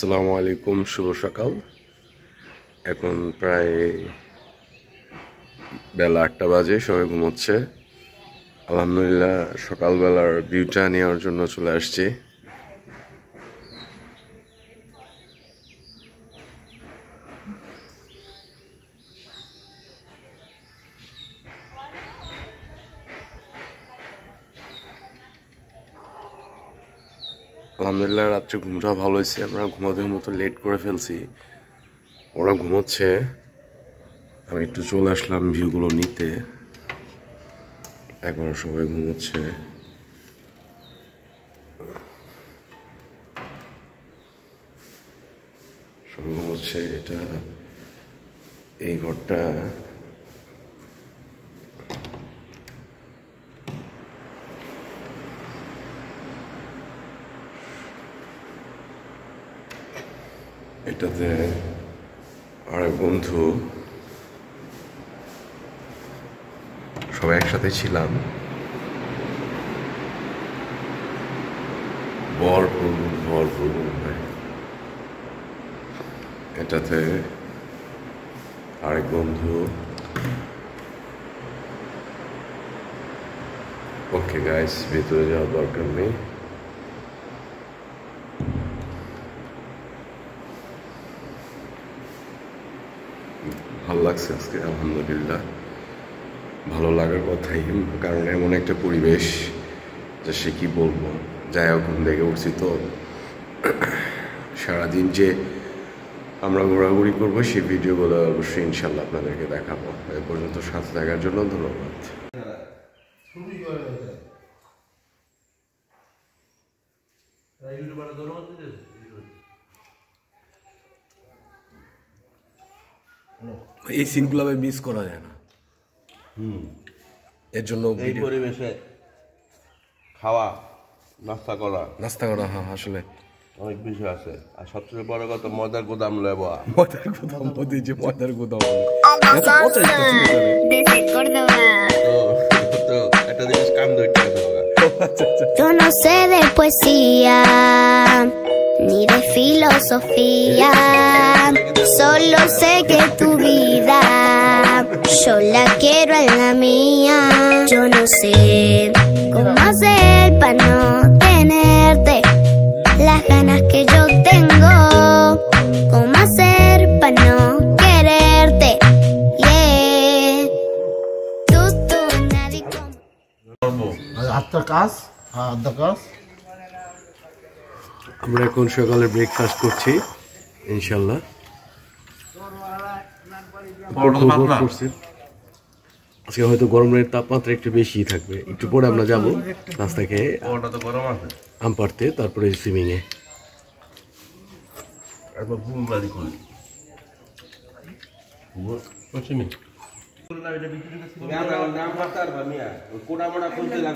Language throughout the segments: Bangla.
আসসালামু আলাইকুম, শুভ সকাল। এখন প্রায় বেলা 8টা বাজে, সবাই ঘুমোচ্ছে। আলহামদুলিল্লাহ সকালবেলার ভিউটা নেওয়ার জন্য চলে আসছি। আলহামদুলিল্লাহ রাত্রে ঘুমটা ভালো হয়েছে। আমরা ঘুমাতে মতো লেট করে ফেলছি, ওরা ঘুমোচ্ছে, আমি একটু চলে আসলাম ভিউগুলো নিতে। একবার সবাই ঘুমোচ্ছে। সবাই ঘুমোচ্ছে। এটা এই ঘরটা এটাতে আরেক বন্ধু, সবাই একসাথে ছিলাম। ভরপুর এটাতে আরেক বন্ধু। ওকে গাইস, ভেতরে যাওয়ার দরকার নেই। ভালো লাগছে আজকে, আলহামদুলিল্লাহ। ভালো লাগার কথাই, কারণ এমন একটা পরিবেশ যে সে কি বলবো। যাই হোক, ঘুম থেকে উঠছি তো, সারাদিন যে আমরা ঘোরাঘুরি করবো সেই ভিডিওগুলো অবশ্যই ইনশাল্লাহ আপনাদেরকে দেখাবো। এ পর্যন্ত সাথে থাকার জন্য ধন্যবাদ। এই সিনগুলো মিস করা যায় না। এর জন্য এই পরিবেশে খাওয়া নাস্তা করা হ্যাঁ আসলে অনেক বিষয় আছে। আর সবচেয়ে বড় কথা, ময়দার গুদাম লেবা। ময়দার গুদাম তো একটা জিনিস কাম ধরতে আছে। Yo no sé de poesía ni de filosofía, solo sé que tu vida yo la quiero en la mía. Yo no sé cómo hacer para no tenerte las ganas que yo tengo, cómo hacer para no quererte, yeah. Tú nadie como আমরা এখন সকালে ব্রেকফাস্ট করছি ইনশাল্লাহ। আজকে হয়তো গরমের তাপমাত্রা একটু বেশি থাকবে। একটু পরে আমরা যাবো রাস্তা খেয়ে আম পাড়তে, তারপরে সুইমিং এ।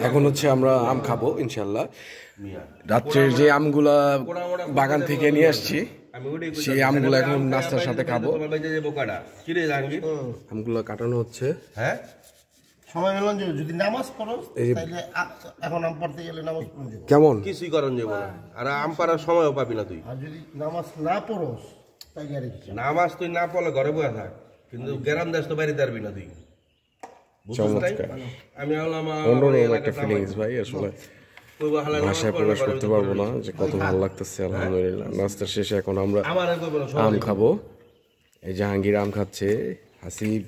এখন হচ্ছে আমরা আম খাবো ইনশাল্লাহ। রাত্রের যে আমগুলা বাগান থেকে নিয়ে আসছি, সেই আমগুলো এখন নাস্তার সাথে খাবো। আমগুলো কাটানো হচ্ছে। হ্যাঁ, সময় হলো যে যদি নামাজ পড়ো তাহলে এখন আম পড়তে গেলে নামাজ পড়ে দেব। কেমন কিছুই করণ যাবো না, আর আম পাড়ার সময়ও পাবি না তুই। আর যদি নামাজ না পড়োস তাই আর নামাজ তুই না পড়লে ঘরে বসে থাক, কিন্তু গ্রাম দেশ তো বাড়িতে পারবি না তুই। আমি অন্যরকম একটা ফিলিংস ভাই, আসলে ভাষায় প্রকাশ করতে পারবো না যে কত ভালো লাগতেছে। আলহামদুলিল্লাহ নাস্তা শেষে এখন আমরা আম খাবো। এই জাহাঙ্গীর আম খাচ্ছে, হাসিব।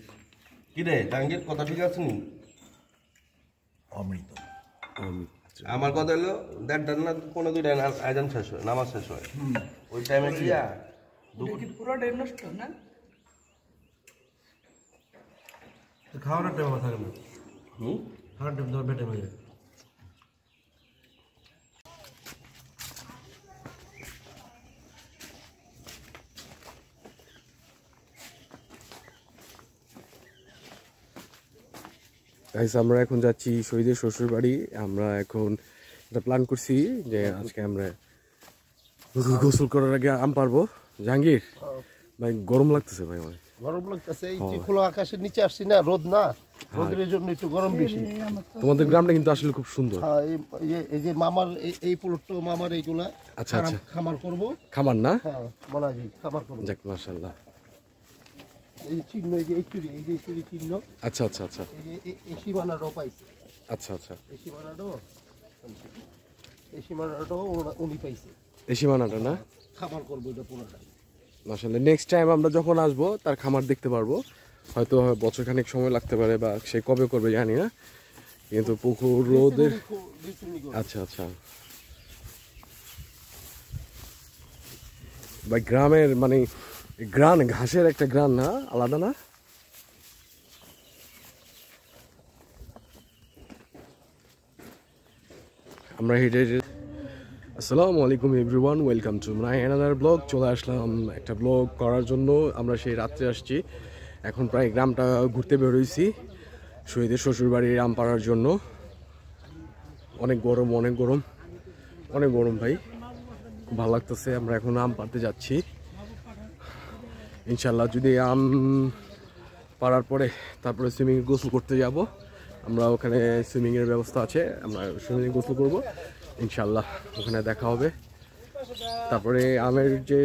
কি রে জাহাঙ্গীর, কথা ঠিক আছে নি? অমৃত আমার কথা হলো দেড়টার না কোনো দুইটা আয়োজন শেষ হয়, নামাজ শেষ হয় ওই টাইমে গিয়া পুরো টাইম নষ্ট না, খাওয়ানোর টাইম থাকে না। খাওয়ার টাইম তোমার বেটে হয়ে যায়। আমরা এখন যাচ্ছি শহীদের শ্বশুর বাড়ি। আমরা এখন একটা প্ল্যান করছি যে আজকে আমরা গোসল করার আগে আম পারবো। জাহাঙ্গীর ভাই, গরম লাগতেছে ভাই আমার। গরম লাগতেছে এই যে খোলা আকাশের নিচে আসছি না, রোদ না, রোদের জন্য একটু গরম বেশি। তোমাদের গ্রামটা কিন্তু আসলে খুব সুন্দর। হ্যাঁ, এই যে মামার এই প্লটটা মামার এইগুলা আচ্ছা আচ্ছা, খামার করব। খামার না? হ্যাঁ, বানাজি খামার করব। যাক মাশাআল্লাহ। এই চিহ্ন, এই যে এই চুরি চিহ্ন। আচ্ছা আচ্ছা আচ্ছা এই সীমানাটাও পাইছে। আচ্ছা আচ্ছা, এই সীমানাটাও উনি পাইছে। এই সীমানাটা না? খামার করবো এটা পুরোটা। মাশাআল্লাহ। নেক্সট টাইম আমরা যখন আসবো তার খামার দেখতে পারবো। হয়তো বছরখানেক সময় লাগতে পারে বা সে কবে করবে জানি না, কিন্তু পুকুর রোদের। আচ্ছা আচ্ছা, ভাই গ্রামের মানে গ্রান, ঘাসের একটা গ্রান না, আলাদা না? আমরা হেঁটে আসসালামু আলাইকুম everyone, welcome to my another blog. চলে আসলাম একটা ব্লগ করার জন্য। আমরা সেই রাত্রে আসছি, এখন প্রায় গ্রামটা ঘুরতে বেরোইছি শহীদের শ্বশুরবাড়ির আম পাড়ার জন্য। অনেক গরম, অনেক গরম, অনেক গরম ভাই, খুব ভালো লাগতেছে। আমরা এখন আম পাড়তে যাচ্ছি ইনশাল্লাহ। যদি আম পাড়ার পরে তারপরে সুইমিংয়ে গোসল করতে যাব। আমরা ওখানে সুইমিংয়ের ব্যবস্থা আছে, আমরা সুইমিংয়ে গোসল করবো ইনশাল্লাহ, ওখানে দেখা হবে। তারপরে আমের যে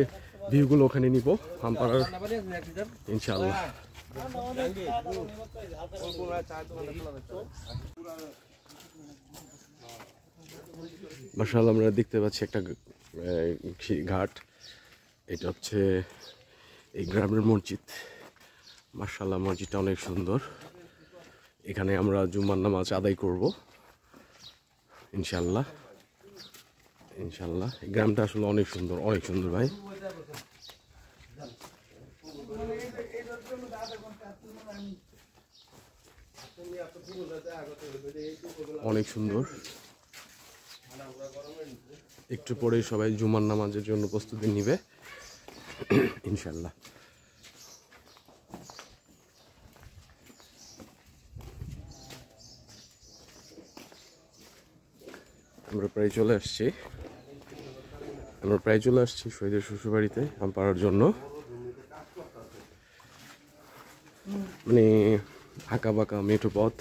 ভিউগুলো ওখানে নিব আম পাড়ার ইনশাল্লাহ। মাশাআল্লাহ, আমরা দেখতে পাচ্ছি একটা ঘাট। এটা হচ্ছে এই গ্রামের মসজিদ। মাশাআল্লাহ, মসজিদটা অনেক সুন্দর। এখানে আমরা জুম্মার নামাজ আদায় করব ইনশাল্লাহ। ইনশাল্লাহ এই গ্রামটা আসলে অনেক সুন্দর, অনেক সুন্দর ভাই, অনেক সুন্দর। একটু পরেই সবাই জুমার নামাজের জন্য প্রস্তুতি নিবে ইনশাল্লাহ। আমরা প্রায় চলে আসছি শহীদের শ্বশুরবাড়িতে আম পাড়ার জন্য। মানে আঁকা বাঁকা মেঠো পথ।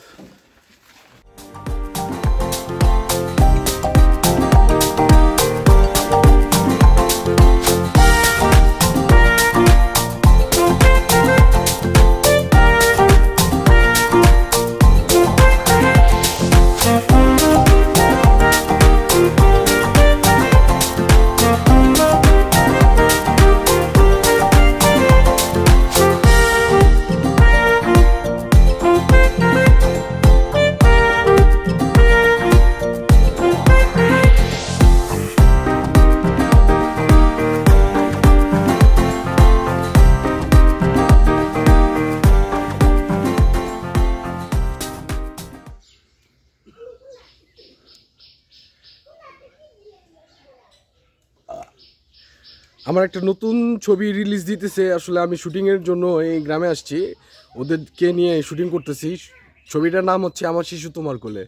আমার একটা নতুন ছবি রিলিজ দিতেছে, আসলে আমি শুটিংয়ের জন্য এই গ্রামে আসছি, ওদেরকে নিয়ে শুটিং করতেছি। ছবিটার নাম হচ্ছে আমার শিশু তোমার কোলে।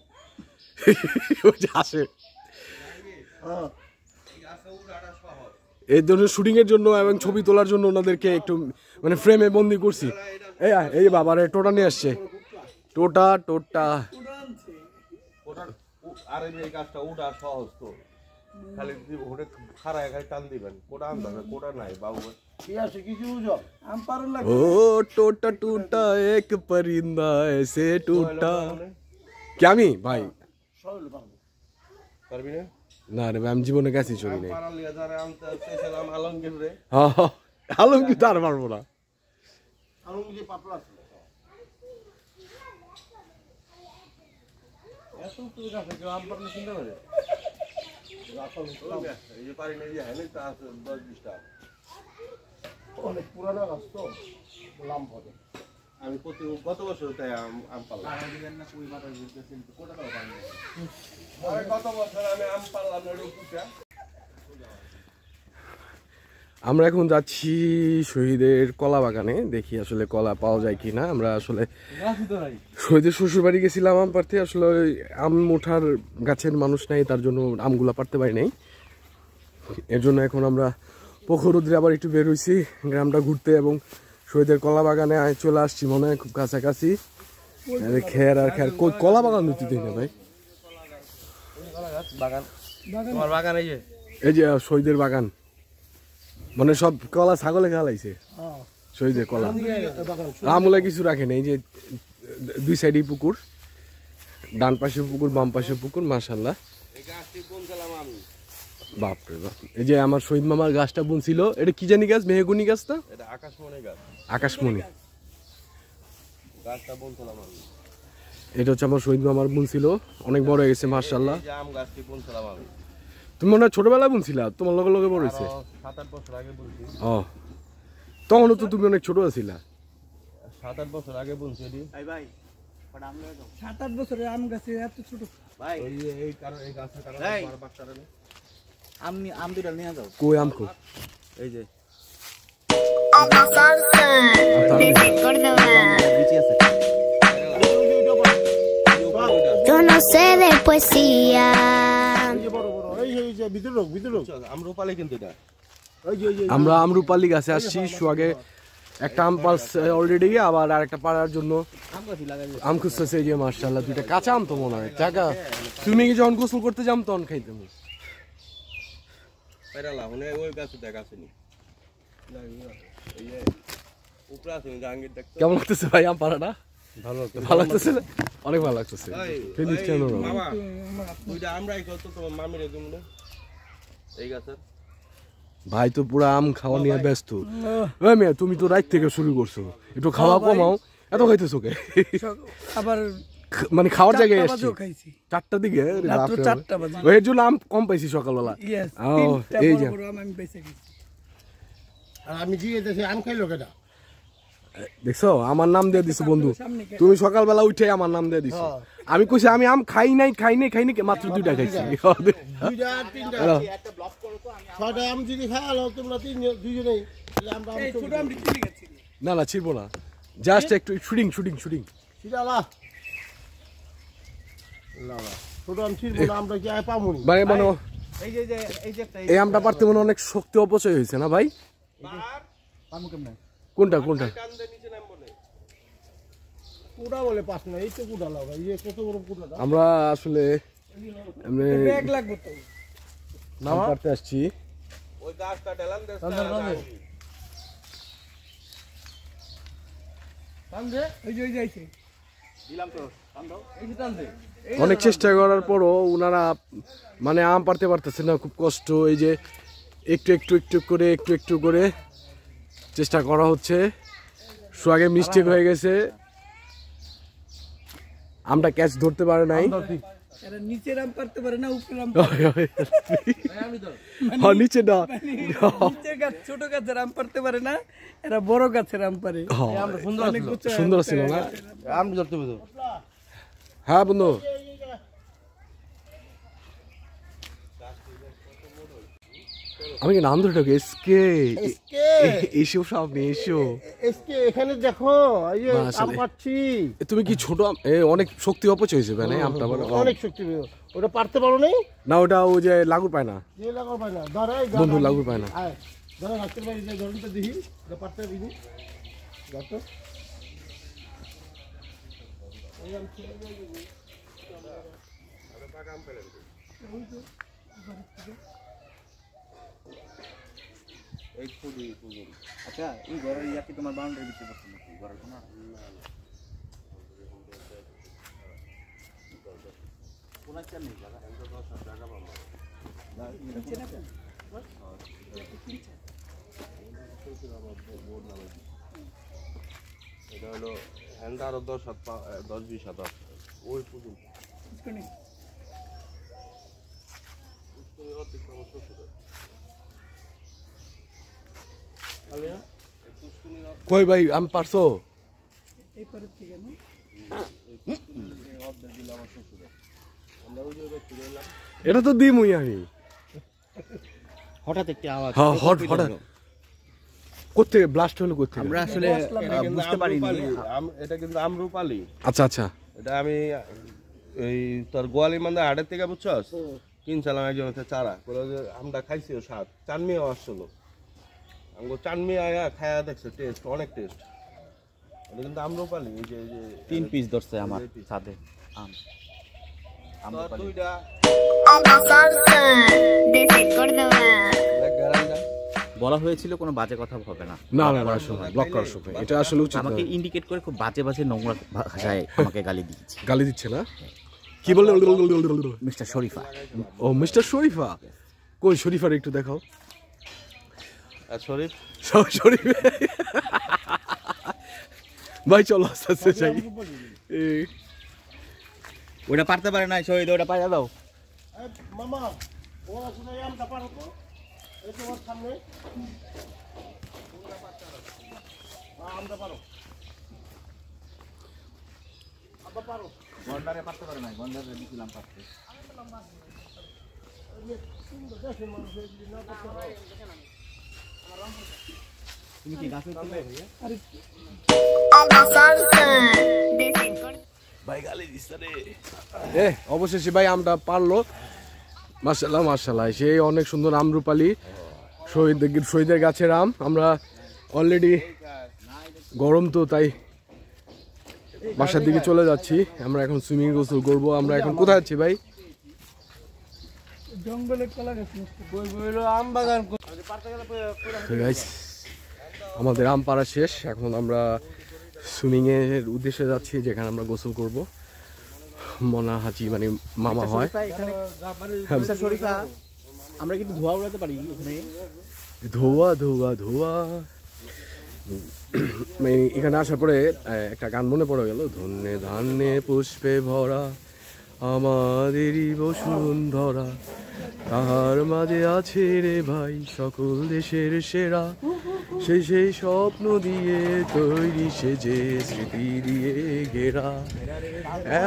আসে এই ধরনের শুটিংয়ের জন্য এবং ছবি তোলার জন্য ওনাদেরকে একটু মানে ফ্রেমে বন্দি করছি। এই বাবারে টোটা নিয়ে আসছে, টোটা। আরে এই কাজটা ওটা সহজ তো, খালি ওটা খারায় খালি টান দিবেন। কোটা আনতে হবে, কোটা নাই বাবু। ओ टोटा टूटा एक परिंदा ऐसे टूटा। क्या আমি ভাই পারবি না? না রে ভাই, আমি জীবনে গেছি চলি নাই। পারালিয়া যারা আনতে চেয়েছিলাম আলমগীর রে। হ্যাঁ, আলমগীর তার পারবো না। আলমগীর পাতলা ছিল। এত তুই কাছে কেউ আম পারলে চিন্তা করে। এই যে পারি না যে হ্যাঁ তা 10-20 টা। অনেক পুরানো গাছ তো, লাম্ব হবে। আমি গত বছর তাই আম পারলাম। গত বছর আমি আম পারলাম না রূপটা। আমরা এখন যাচ্ছি শহীদের কলা বাগানে, দেখি আসলে কলা পাওয়া যায় কিনা। আমরা আসলে শহীদের শ্বশুরবাড়ি গেছিলাম আম পাড়তে, আসলে আম ওঠার গাছের মানুষ নাই, তার জন্য আমগুলা পাড়তে পারি নাই। এর জন্য এখন আমরা পুকুর রোদ্রে আবার একটু বের হইছি গ্রামটা ঘুরতে এবং শহীদের কলা বাগানে চলে আসছি মনে হয় খুব কাছাকাছি। খের আর খের, কলা বাগান দিতে দিই না ভাই, এই যে শহীদের বাগান, মানে সব কলা ছাগলে খালাইছে শহীদের কলা, আমলে কিছু রাখেনি। এই যে দুই সাইডে পুকুর, ডান পাশে পুকুর বাম পাশে পুকুর, মাশাআল্লাহ। বাপরে বাপ, এই যে আমার শহীদ মামার গাছটা বুনছিল, এটা কি জানি গাছ, মেহগুনি গাছ না? এটা আকাশমণি গাছ। আকাশমণি গাছটা বুনছিলাম আমি। এটা হচ্ছে আমার শহীদ মামার বুনছিল, অনেক বড় হয়ে গেছে মাশাআল্লাহ। এই যে আম গাছটি বুনছিলাম আমি। তুমি মনে হয় ছোটবেলায় বুনছিলা, তোমার লগে লগে বড় হয়েছে? 7-8 বছর আগে বুনছি। ও, তখনও তো তুমি অনেক ছোট ছিলা। 7-8 বছর আগে বুনছি এটি। 7-8 বছরের আম গাছে এত ছোট ভাই এই কারণে, এই গাছের কারণে বারবার কারণে আম দুটা নিয়ে যাও। কই আম কই? এই যে Desde Córdoba. Yo no sé de poesía. এই যে বিদ্রোহ আমরুপালি কিন্তু এটা। আমরা আমরুপালি গাছে আসছি, আগে একটা আম পারছে অলরেডি, আবার আরেকটা পাড়ার জন্য আম খুঁজতেছে। এই যে মাশাআল্লাহ দুইটা কাঁচা আম তো মনে হয় টাকা। তুমি কি যখন গোসল করতে যাম তখন খাইতাম। পেরালা মানে ওই গাছে দেখা আসেনি, এই যে উপরে আছে জাহাঙ্গীর দেখতে। কেমন লাগতেছে ভাই আম পাড়াটা? ভালো লাগতেছে, অনেক ভালো লাগতেছে। মামা ওইটা আমরাই কত তোমার মামিরে দিমু না এই গাছের। ভাই তো পুরা আম খাওয়া নিয়ে ব্যস্ত। ওই মেয়ে, তুমি তো রাত থেকে শুরু করছো, একটু খাওয়া কমাও, এত খাইতেছো কে? আবার মানে খাওয়ার জায়গায় আসছি খাইছি 4টার দিকে, রাত 4টা বাজে। এর জন্য আম কম পাইছি সকালবেলা। ইয়েস, এই যে আমি বেঁচে গেছি। আর আমি জিয়ে দেশে আম খাইলো কেটা? দেখছো আমার নাম দিয়ে দিছো বন্ধু, তুমি সকালবেলা উঠে আমার নাম দিয়ে দিছো। আমি কইছি আমি আম খাই নাই মাত্র 2টা খাইছি। 2টা 3টা একটা ব্লক করো তো, আমি 6টা আম যদি খাওয়ালো তোমরা দুইজনেই, তাহলে আমরা আম ছোট আম বিক্রি গেছি না ছিড়বো না, জাস্ট একটু শুটিং। সিরালা না ছোট আম ছিড়বো না, আমরা কি আয় পামুনি ভাই মানে এই যে একটা এই আমটা পারতে মনে অনেক শক্তি অপচয় হয়েছে না ভাই? পামু কেমনে? কোনটা কান্দে নিচে নাম বলে কুড়া বলে পাস না, এই তো কুড়া লাও ভাই, এই কত বড় কুড়া দাও। আমরা আসলে ব্যাগ লাগবে তো নাম পারতে আসছি। ওই গাছটা ঢেলান দেশ ওই যে যাইছে দিলাম তো টান দাও, এই যে টান দে। অনেক চেষ্টা করার পরও ওনারা মানে আম পারতে পারতেছে না, খুব কষ্ট। এই যে একটু করে চেষ্টা করা হচ্ছে। আগে মিস্টেক হয়ে গেছে, আমটা ক্যাচ ধরতে পারে নাই। এরা নিচের আম পারতে পারে না, উপরের আম নিচে না, নিচের গাছ ছোট গাছের আম পারতে পারে না, এরা বড় গাছের আম পারে। সুন্দর ছিল না আম ধরতে হবে তো। হ্যাঁ বন্ধু, আমি কি নাম ধরে ঢোকে? এসো সামনে এসো। এখানে দেখো, এই যে আম পাচ্ছি। তুমি কি ছোট আম, অনেক শক্তি অপচয় হয়েছে মানে আমটা, অনেক শক্তি, ওটা পারতে পারো নাই না? ওটা ও যে লাগুর পায় না, যে লাগাও পায় না, ধরে বন্ধু লাগুর পায় না। ধরো হাতের বাইরে যে ধরনটা দেখি, এটা পারতে দিবি যত এই খুবই আচ্ছা, এই ঘরের ইয়া কি তোমার বাউন্ডারি ভিতরে পড়ছে নাকি ঘরের কোনা? কোনা চাল নেই জায়গা, জায়গা পাবো এটা হলো হ্যান্ড আরো 10-20 হাত ওই পর্যন্ত। কই ভাই আমি পারছো? এটা তো দিমুই আমি। হঠাৎ একটা আওয়াজ, হঠাৎ করতে ব্লাস্ট হলো করতে আমরা আসলে বুঝতে পারিনি। এটা কিন্তু আমরুপালি। আচ্ছা এটা আমি এই তোর গোয়ালি মান্দা হাটের থেকে বুঝছস কিনছিলাম একজন চারা, বলে যে আমরা খাইছি স্বাদ, চানমিও আসছিল। আমগো চানমি আয়া খায়া দেখছে টেস্ট অনেক টেস্ট এটা কিন্তু আম্রপালি এই যে 3 পিস ধরছে আমার সাথে আম তো দুইটা Salsa desde Córdoba. গ্যারান্ডা বলা হয়েছিল কোনো বাজে কথা হবে না। না না না সময় ব্লক করার সময় এটা আসলে উচিত না। আমাকে ইন্ডিকেট করে খুব বাজে বাজে নোংরা ভাষায় আমাকে গালি দিয়েছে। গালি দিচ্ছে না কি বলে মিস্টার শরীফা। ও মিস্টার শরীফা কই শরীফার একটু দেখাও আর শরীফ শরীফ ভাই চলো আস্তে আস্তে যাই ওটা পারতে পারে না শহীদ ওটা পাইয়া দাও। মামা ওরা শুনে আমটা পারো তো এই তোমার সামনে আমটা পারো আবার পারো গন্ডারে পারতে পারে না গন্ডারে দিছিলাম পারতে। তুমি কি গাছ উঠতে ভাইয়া? Salsa desde Córdoba. ভাই গালি দিচ্ছে রে অবশেষে ভাই আমটা পারলো মাশাআল্লাহ মাশাআল্লাহ সেই অনেক সুন্দর আমরুপালি শহীদের গাছের আম আমরা অলরেডি গরম তো তাই বাসার দিকে চলে যাচ্ছি আমরা এখন সুইমিং গোসল করবো আমরা এখন কোথায় আছি ভাই জঙ্গলে কলা গাছ আম বাগান তো guys, আমাদের আম পাড়া শেষ এখন আমরা সুইমিং এর উদ্দেশ্যে যাচ্ছি যেখানে আমরা গোসল করব মনা হাজি মানে মামা হয় মিস্টার শরীফা আমরা কিন্তু ধোয়া উড়াতে পারি এখানে। ধোয়া ধোয়া ধোয়া মানে এখানে আসার পরে একটা গান মনে পড়ে গেল ধন্যে ধান্যে পুষ্পে ভরা আমাদেরই বসুন্ধরা তাহার মাঝে আছে রে ভাই সকল দেশের সেরা সেই স্বপ্ন দিয়ে তৈরি সে যে স্মৃতি দিয়ে ঘেরা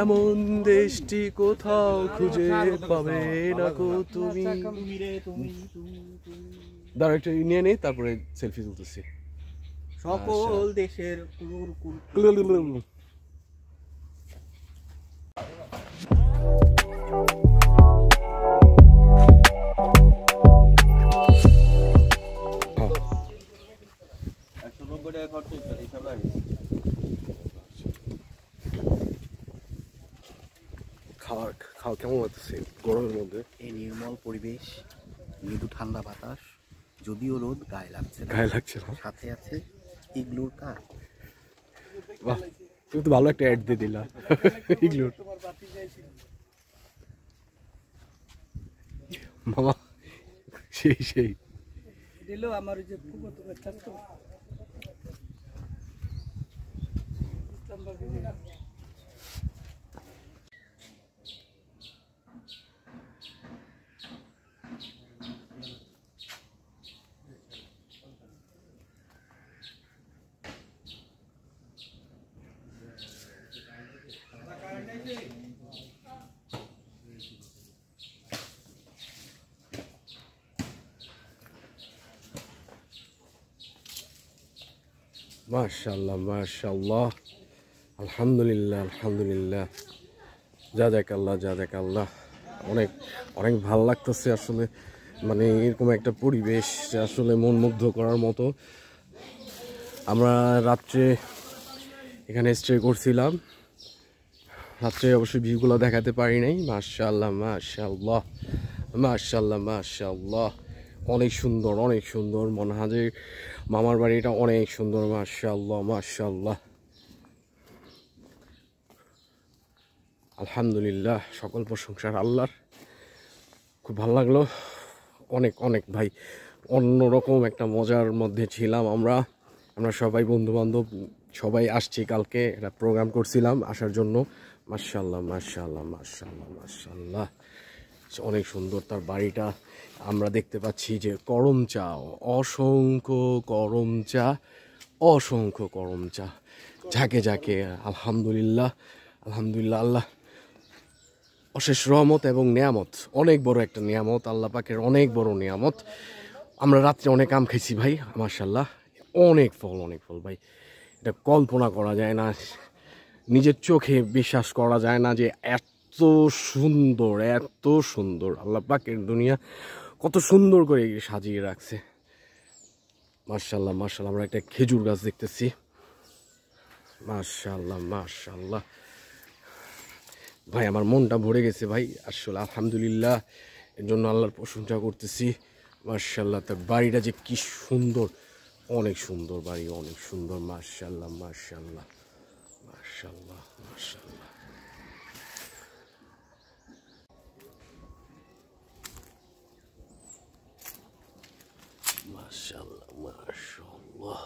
এমন দেশটি কোথাও খুঁজে পাবে না কো তুমি দাঁড়া একটা নিয়ে নেই তারপরে সেলফি তুলতেছি সকল দেশের খাওয়া কেমন হচ্ছে গরমের মধ্যে এই নির্মল পরিবেশ মৃদু ঠান্ডা বাতাস যদিও রোদ গায়ে লাগছে না, গায়ে লাগছে না সাথে আছে ইগলুর কাঠ। বাহ তুমি তো ভালো একটা অ্যাড দিয়ে দিলা ইগলুর মামা সেই দিল আমার ওই যে ফুফাতো বাচ্চা তো মাশাআল্লাহ মাশাআল্লাহ আলহামদুলিল্লাহ আলহামদুলিল্লাহ জাযাকাল্লাহ অনেক অনেক ভালো লাগতেছে আসলে মানে এরকম একটা পরিবেশ আসলে মন মুগ্ধ করার মতো আমরা রাত্রে এখানে স্টে করছিলাম রাত্রে অবশ্যই ভিউগুলো দেখাতে পারি নাই মাশাআল্লাহ মাশাআল্লাহ মাশাআল্লাহ মাশাআল্লাহ অনেক সুন্দর মনে হয় যে মামার বাড়িটা অনেক সুন্দর মাশাআল্লাহ মাশাআল্লাহ আলহামদুলিল্লাহ সকল প্রশংসার আল্লাহর খুব ভালো লাগলো অনেক ভাই অন্যরকম একটা মজার মধ্যে ছিলাম আমরা সবাই বন্ধু বান্ধব সবাই আসছি কালকে একটা প্রোগ্রাম করছিলাম আসার জন্য মাশাআল্লাহ মাশাআল্লাহ মাশাআল্লাহ মাশাআল্লাহ অনেক সুন্দর তার বাড়িটা আমরা দেখতে পাচ্ছি যে করম চা অসংখ্য করম চা ঝাঁকে আলহামদুলিল্লাহ আল্লাহ অশেষ রহমত এবং নিয়ামত অনেক বড় একটা নিয়ামত আল্লাহ পাকের অনেক বড় নিয়ামত আমরা রাত্রে অনেক আম খেয়েছি ভাই মাশাআল্লাহ অনেক ফল ভাই এটা কল্পনা করা যায় না নিজের চোখে বিশ্বাস করা যায় না যে এত সুন্দর আল্লাহ পাকের দুনিয়া কত সুন্দর করে সাজিয়ে রাখছে মাশাআল্লাহ মাশাআল্লাহ, আমরা একটা খেজুর গাছ দেখতেছি। মাশাআল্লাহ মাশাআল্লাহ ভাই, আমার মনটা ভরে গেছে ভাই, আসলে আলহামদুলিল্লাহ, এর জন্য আল্লাহর প্রশংসা করতেছি। মাশাআল্লাহ, তার বাড়িটা যে কি সুন্দর, অনেক সুন্দর বাড়ি, অনেক সুন্দর। মাশাআল্লাহ মাশাআল্লাহ মাশাআল্লাহ মাশাআল্লাহ। মাশাআল্লাহ মাশাআল্লাহ।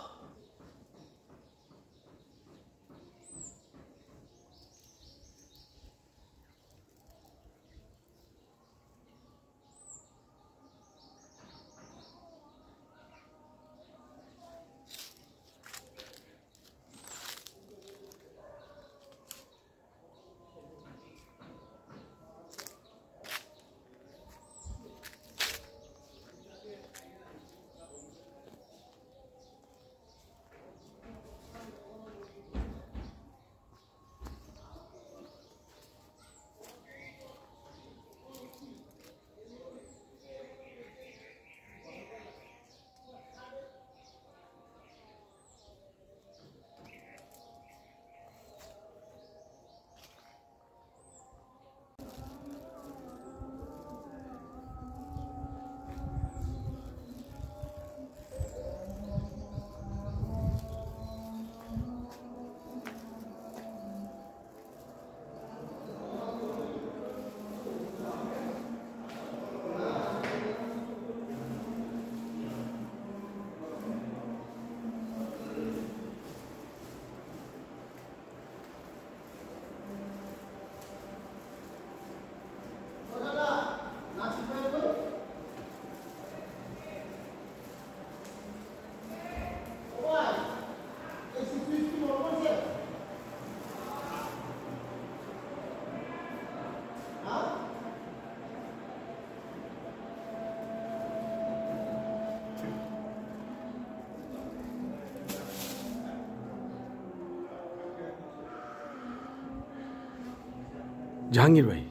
জাহাঙ্গীর ভাই,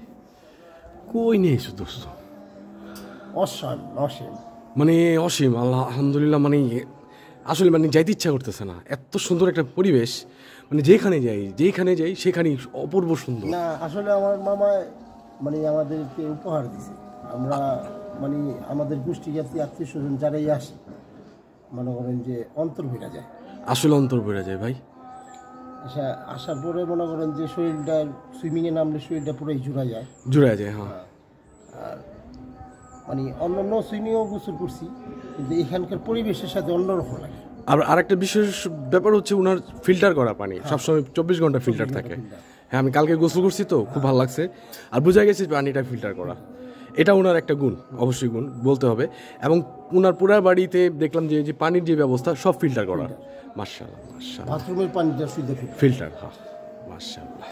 কই নিয়ে এসো দোস্ত? অসীম অসীম মানে অসীম, আল্লাহ আলহামদুলিল্লাহ, মানে আসলে মানে যাইতে ইচ্ছা করতেছে না, এত সুন্দর একটা পরিবেশ, মানে যেখানে যাই সেখানেই অপূর্ব সুন্দর। না আসলে আমার মামা মানে আমাদেরকে উপহার দিছে, আমরা মানে আমাদের গোষ্ঠীজাতি আত্মীয় স্বজন যারাই আসে মনে করেন যে অন্তর ভেঙে যায়, আসলে অন্তর বেড়ে যায় ভাই। আসার পরে মনে করেন যে শরীরটা সুইমিংয়ে নামলে শরীরটা পুরোই জুড়া যায়। হ্যাঁ। আর মানে অন্যান্য সুইমিংও গোসল করছি, কিন্তু এখানকার পরিবেশের সাথে অন্যরকম লাগে। আর আরেকটা বিশেষ ব্যাপার হচ্ছে ওনার ফিল্টার করা পানি সবসময় 24 ঘন্টা ফিল্টার থাকে। হ্যাঁ, আমি কালকে গোসল করছি তো খুব ভালো লাগছে, আর বোঝা গেছে পানিটা ফিল্টার করা, এটা ওনার একটা গুণ, অবশ্যই গুণ বলতে হবে। এবং ওনার পুরা বাড়িতে দেখলাম যে পানির যে ব্যবস্থা সব ফিল্টার করা। মাশাআল্লাহ মাশাআল্লাহ, বাথরুমের পানিটা শুদ্ধ ফিল্টার। হ্যাঁ মাশাআল্লাহ।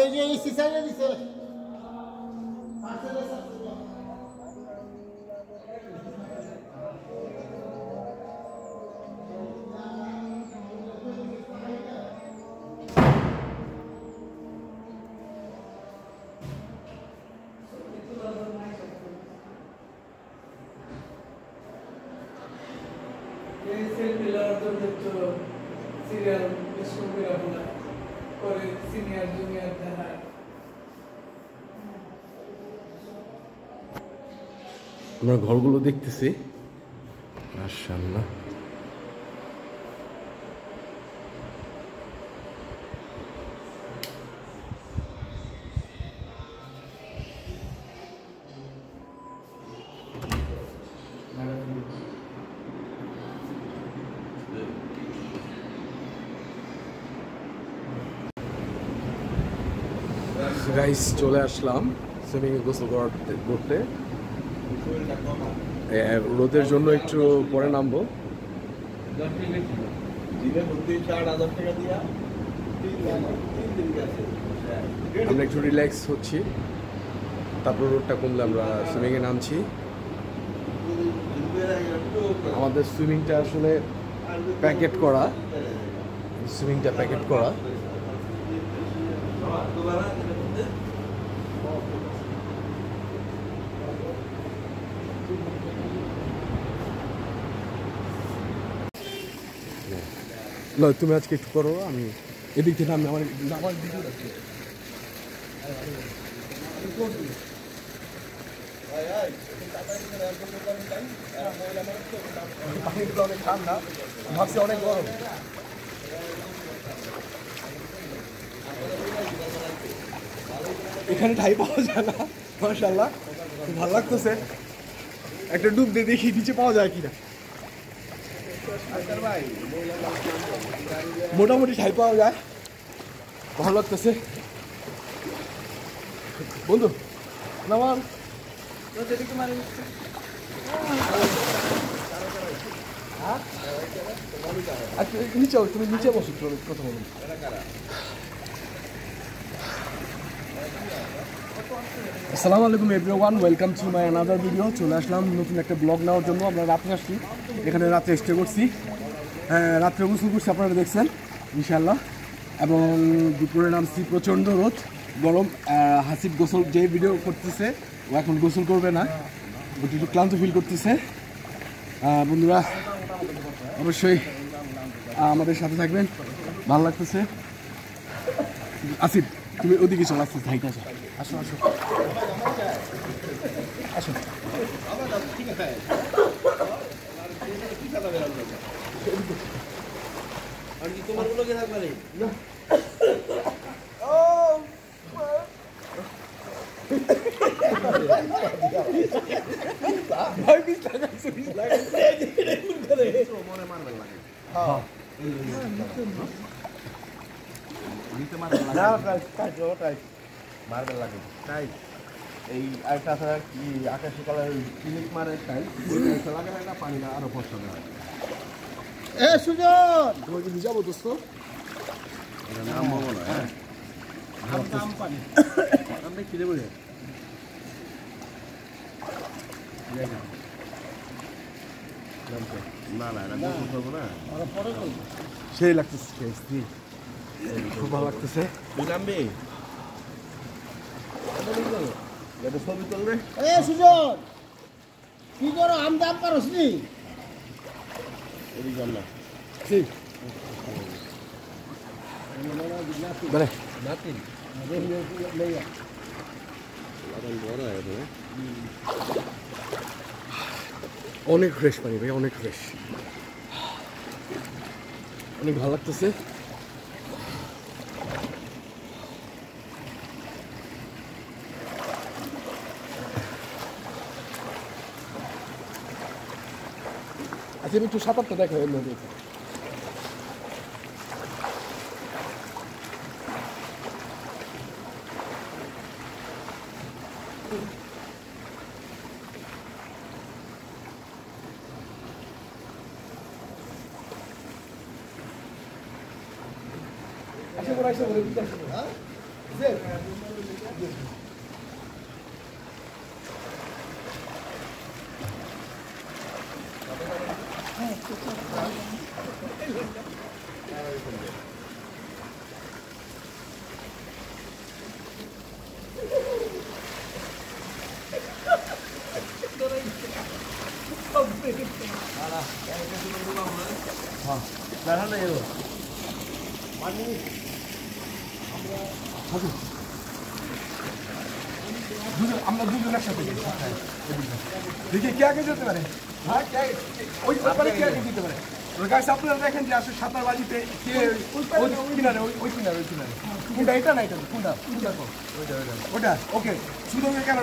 এই যে এই সিসাইলে দিছে আমরা ঘরগুলো দেখতেছি, মাশাআল্লাহ। গাইস, চলে আসলাম সুইমিং গোসল করতে। রোদের জন্য একটু পরে নামবো। আমরা একটু রিল্যাক্স হচ্ছি, তারপর রোদটা কমলে আমরা সুইমিংয়ে নামছি। আমাদের সুইমিংটা আসলে প্যাকেট করা, না তুমি আজকে একটু করো, আমি এদিক থেকে আমি আমার ভিডিও রাখছি। পানিগুলো অনেক ঠান্ডা, ভাবছি অনেক গরম। এখানে ঠাই পাওয়া যায় না, মাশাআল্লাহ খুব ভালো লাগতেছে। একটা ডুব দিয়ে দেখি নিচে পাওয়া যায় কিনা। মোটামুটি ঠাই পাওয়া যায়, ভালো লাগতেছে। বন্ধু নামান নিচে, তুমি নিচে বসো, কথা বলুন। আসসালামু আলাইকুম everyone, welcome to my another video. চলে আসলাম নতুন একটা ব্লগ নেওয়ার জন্য। আমরা রাত্রে আসছি, এখানে রাত্রে স্টে করছি। হ্যাঁ, রাত্রে গোসল করছি, আপনারা দেখছেন ইনশাল্লাহ। এবং দুপুরে নামছি, প্রচণ্ড রোদ, গরম। হাসিব গোসল যে ভিডিও করতেছে ও এখন গোসল করবে না, একটু ক্লান্ত ফিল করতেছে। বন্ধুরা অবশ্যই আমাদের সাথে থাকবেন, ভালো লাগতেছে। আসিফ তুমি ওদিকে চলে আসছিস, হাইট আসো, আসো আসো আসো। ঠিক আছে, তোমার গুলো কে থাকবে না? মার্বেল লাগে তাই এই আরেকটা আছে কি আকাশি কালার ক্লিনিক মারে স্টাইল, লাগে না পানিটা আরো কষ্ট হয়। এ সুজন তোমাকে নিয়ে যাবো দোস্ত, নাম বলো না। হ্যাঁ, আমরা কিনে বলে না না এটা গোসল করবো না। সেই লাগতেছে, খুব ভালো লাগতেছে। তুই নামবি, এটা ছবি তুলবে। এ সুজন কি করো, আমদাম পারস নি? ঠিক বলে নাতিন বড় হয় তো। অনেক ফ্রেশ পানি ভাই, অনেক ফ্রেশ, অনেক ভালো লাগতেছে। আচ্ছা একটু সাঁতারটা দেখা হয় নদীতে। আমরা দুজন একসাথে দেখি কে আগে যেতে পারে। হ্যাঁ, ওই ব্যাপারে কে আগে যেতে পারে। গাছ আপনারা দেখেন যে আসলে সাঁতার বাজিতে কে ওই কিনারে, ওই কিনারে, ওই কিনারে কোনটা, এটা না এটা কোনটা, দেখো ওটা। ওকে, শুধু কেন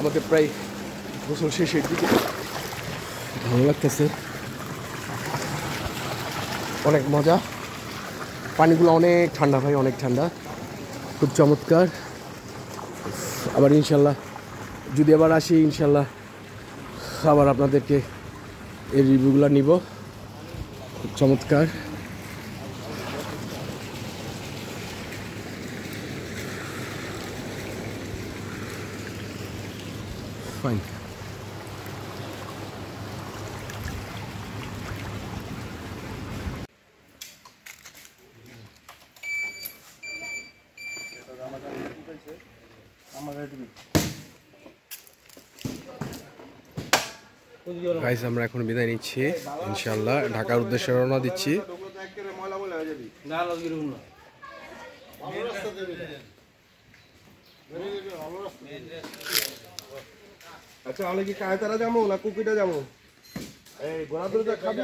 আমাদের প্রায় গোসল শেষের দিকে, ভালো লাগতেছে, অনেক মজা। পানিগুলো অনেক ঠান্ডা ভাই, অনেক ঠান্ডা, খুব চমৎকার। আবার ইনশাল্লাহ যদি আবার আসি, ইনশাল্লাহ আবার আপনাদেরকে এই রিভিউগুলো নিব, খুব চমৎকার। ফাইন। গাইস আমরা এখন বিদায় নিচ্ছি ইনশাআল্লাহ ঢাকার উদ্দেশ্যে রওনা দিচ্ছি। আচ্ছা আমি কি কায়তারা যাবো না কুকিটা যাবো? এই গোড়াদুরিটা খাবি?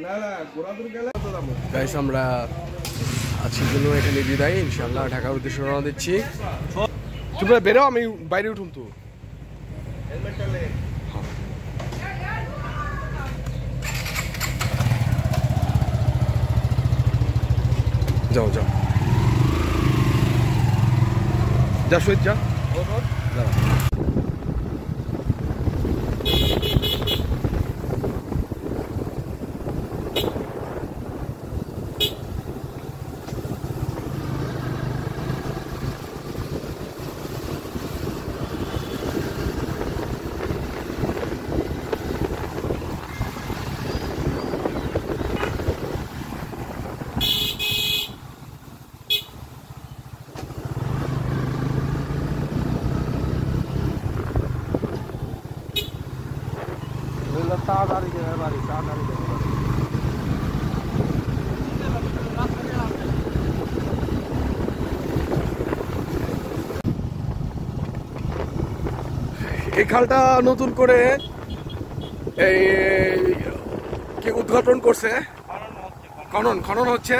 না না গোড়াদুরি গেলে তো যাবো। গাইস আমরা আজকের জন্য এখানে বিদায়, ইনশাআল্লাহ ঢাকার উদ্দেশ্যে রওনা দিচ্ছি। তোমরা বেরো, আমি বাইরে উঠুন তো। যাও যাও যা শহীদ যা। এই খালটা নতুন করে এই কি উদ্ঘাটন করছে, খনন হচ্ছে।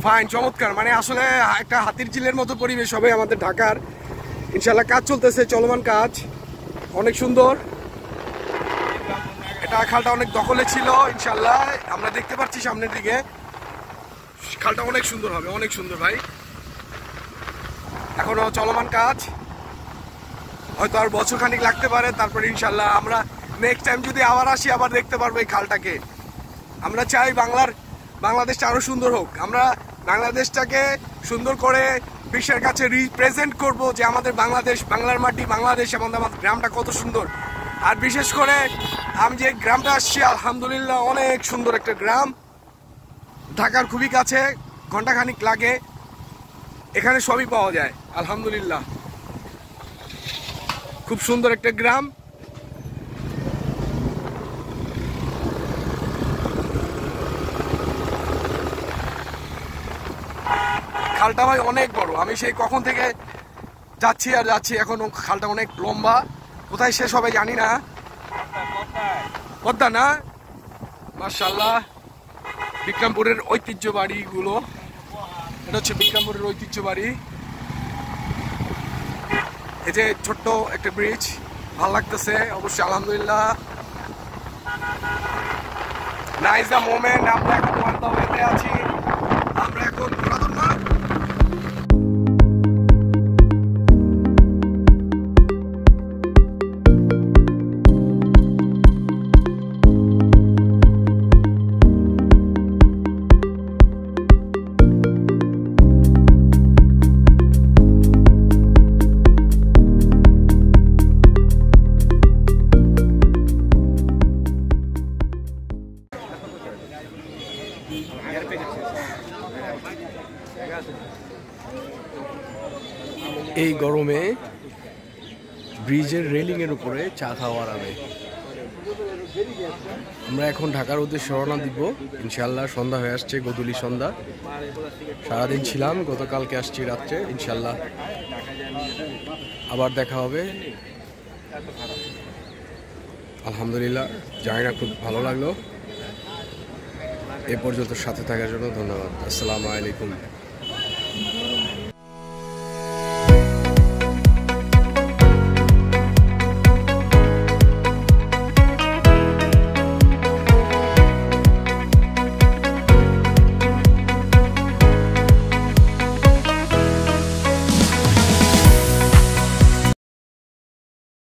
ফাইন, চমৎকার, মানে আসলে একটা হাতির ঝিলের মতো পরিবেশ হবে আমাদের ঢাকার। ইনশাল্লাহ কাজ চলতেছে, চলমান কাজ, অনেক সুন্দর। এটা খালটা অনেক দখলে ছিল, ইনশাল্লাহ আমরা দেখতে পাচ্ছি সামনের দিকে খালটা অনেক সুন্দর হবে, অনেক সুন্দর ভাই। এখনো চলমান কাজ, হয়তো আর বছর খানিক লাগতে পারে, তারপরে ইনশাল্লাহ আমরা নেক্সট টাইম যদি আবার আসি আবার দেখতে পারবো এই খালটাকে। আমরা চাই বাংলাদেশটা আরো সুন্দর হোক, আমরা বাংলাদেশটাকে সুন্দর করে বিশ্বের কাছে রিপ্রেজেন্ট করব যে আমাদের বাংলাদেশ, বাংলার মাটি, বাংলাদেশ এবং আমাদের গ্রামটা কত সুন্দর। আর বিশেষ করে আমি যে গ্রামটা আসছি আলহামদুলিল্লাহ অনেক সুন্দর একটা গ্রাম, ঢাকার খুবই কাছে, ঘন্টাখানিক লাগে, এখানে সবই পাওয়া যায় আলহামদুলিল্লাহ। খুব সুন্দর একটা গ্রাম। খালটা ভাই অনেক বড়, আমি সেই কখন থেকে যাচ্ছি আর যাচ্ছি, এখন খালটা অনেক লম্বা, কোথায় শেষ হবে জানি না। পদ্মা না, মাশাআল্লাহ বিক্রমপুরের ঐতিহ্য বাড়িগুলো, এটা হচ্ছে বিক্রমপুরের ঐতিহ্য বাড়ি। এই যে ছোট্ট একটা ব্রিজ, ভালো লাগতেছে অবশ্যই আলহামদুলিল্লাহ। Nice the moment. আমরা এখন ওয়ানটাওয়েতে আছি, আমরা এখন পুরাতন না এই গরমে ব্রিজের রেলিং এর উপরে চা খাওয়ার আগে আমরা এখন ঢাকার উদ্দেশ্যে রওনা দিব ইনশাআল্লাহ। সন্ধ্যা হয়ে আসছে, গোধূলি সন্ধ্যা। সারাদিন ছিলাম, গতকালকে আসছি রাত্রে, ইনশাআল্লাহ আবার দেখা হবে। আলহামদুলিল্লাহ জায়গা খুব ভালো লাগলো। এ পর্যন্ত সাথে থাকার জন্য ধন্যবাদ। আসসালামু আলাইকুম।